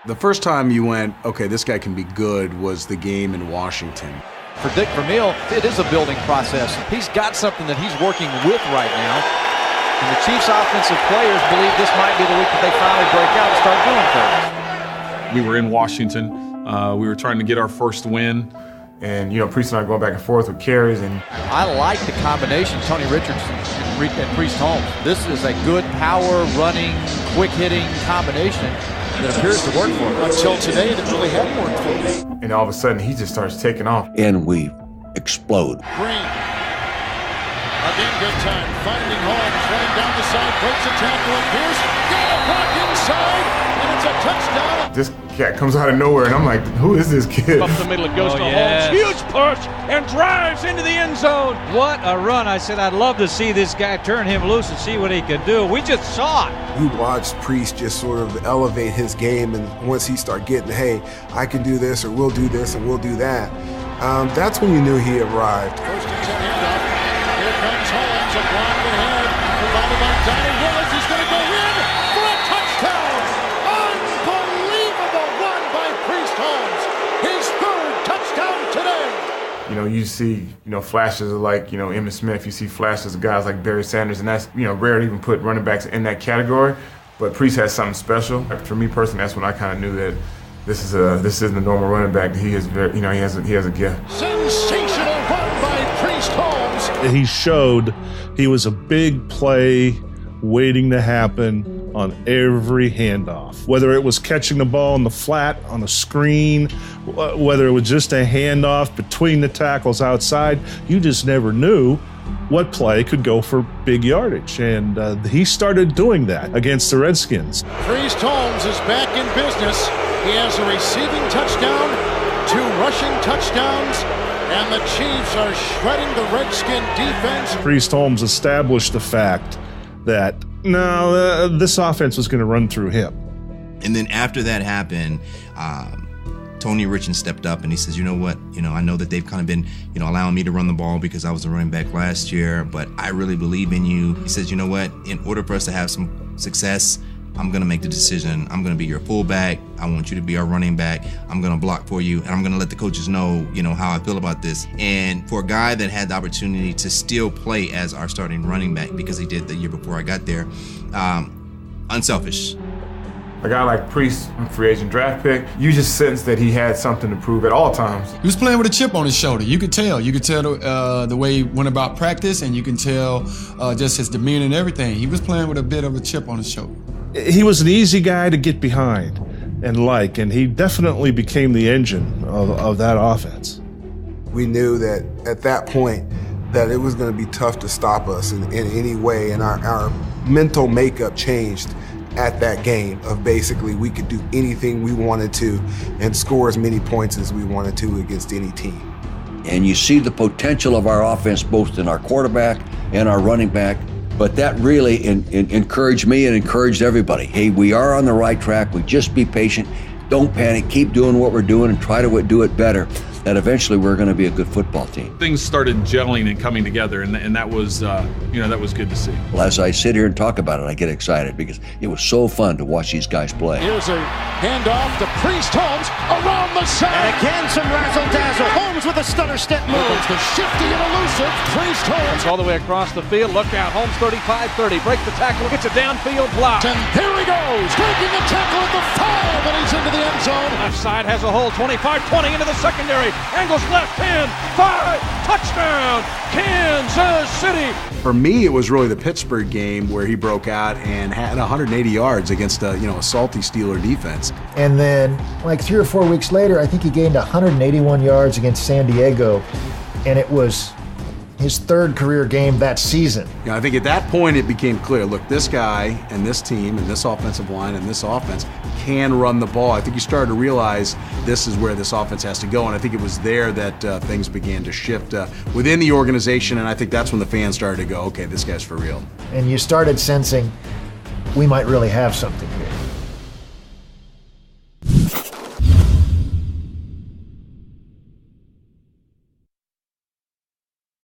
The first time you went, okay, this guy can be good, was the game in Washington. For Dick Vermeil, it is a building process. He's got something that he's working with right now. And the Chiefs' offensive players believe this might be the week that they finally break out and start doing things. We were in Washington. We were trying to get our first win. And, Priest and I going back and forth with carries. And I like the combination, Tony Richardson and Priest Holmes. This is a good power, running, quick-hitting combination that appears to work for him. Until today, it really hadn't worked for him. And all of a sudden, he just starts taking off. And we explode. Green. Again, good time. Finding Holmes, running down the side, breaks a tackle, and Pierce. Got a block inside, and it's a touchdown. This cat comes out of nowhere, and I'm like, who is this kid? Up the middle, it goes to Holmes. Huge push, and drives into the end zone. What a run. I said I'd love to see this guy turn him loose and see what he could do. We just saw it. You watched Priest just sort of elevate his game, and once he started getting, hey, I can do this, or we'll do this, and we'll do that, that's when you knew he arrived. First and 10 handoff. Here comes Holmes, a block ahead, provided by Donnie Willis. He's going to go in for a touchdown. Unbelievable run by Priest Holmes. His third touchdown today. You see, flashes of like, Emmitt Smith. You see flashes of guys like Barry Sanders, and that's, rare to even put running backs in that category. But Priest has something special. For me personally, that's when I kind of knew that this isn't a normal running back. He is very, he has a gift. Sensational run by Priest Holmes. He showed he was a big play waiting to happen on every handoff. Whether it was catching the ball in the flat on a screen, whether it was just a handoff between the tackles outside, you just never knew what play could go for big yardage. And he started doing that against the Redskins. Priest Holmes is back in business. He has a receiving touchdown, 2 rushing touchdowns, and the Chiefs are shredding the Redskin defense. Priest Holmes established the fact that, this offense was going to run through him. And then after that happened, Tony Richardson stepped up and he says, you know what, I know that they've kind of been, allowing me to run the ball because I was a running back last year, but I really believe in you. He says, you know what, in order for us to have some success, I'm going to make the decision. I'm going to be your fullback. I want you to be our running back. I'm going to block for you, and I'm going to let the coaches know, how I feel about this. And for a guy that had the opportunity to still play as our starting running back, because he did the year before I got there, unselfish. A guy like Priest, free agent draft pick, you just sense that he had something to prove at all times. He was playing with a chip on his shoulder. You could tell. You could tell the way he went about practice, and you can tell just his demeanor and everything. He was playing with a bit of a chip on his shoulder. He was an easy guy to get behind and he definitely became the engine of that offense. We knew that at that point that it was going to be tough to stop us in any way, and our mental makeup changed at that game of basically we could do anything we wanted to and score as many points as we wanted to against any team. And you see the potential of our offense both in our quarterback and our running back. But that really encouraged me and encouraged everybody. Hey, we are on the right track. We just be patient. Don't panic. Keep doing what we're doing and try to do it better. That eventually we're going to be a good football team. Things started gelling and coming together, and that was, that was good to see. Well, as I sit here and talk about it, I get excited because it was so fun to watch these guys play. Here's a handoff to Priest Holmes around the side. And again, some razzle-dazzle. Holmes with a stutter step move. The shifty and elusive Priest Holmes. All the way across the field. Look out. Holmes 35-30. Breaks the tackle. Gets a downfield block. And here he goes. Breaking the tackle at the 5, and he's into the end zone. Left side has a hole. 25-20 into the secondary. Angles left, 10, 5, touchdown, Kansas City. For me, it was really the Pittsburgh game where he broke out and had 180 yards against a salty Steeler defense. And then, like 3 or 4 weeks later, I think he gained 181 yards against San Diego, and it was his 3rd career game that season. I think at that point it became clear, look, this guy and this team and this offensive line and this offense can run the ball. I think you started to realize this is where this offense has to go, and I think it was there that things began to shift within the organization, and I think that's when the fans started to go, okay, this guy's for real. And you started sensing we might really have something here.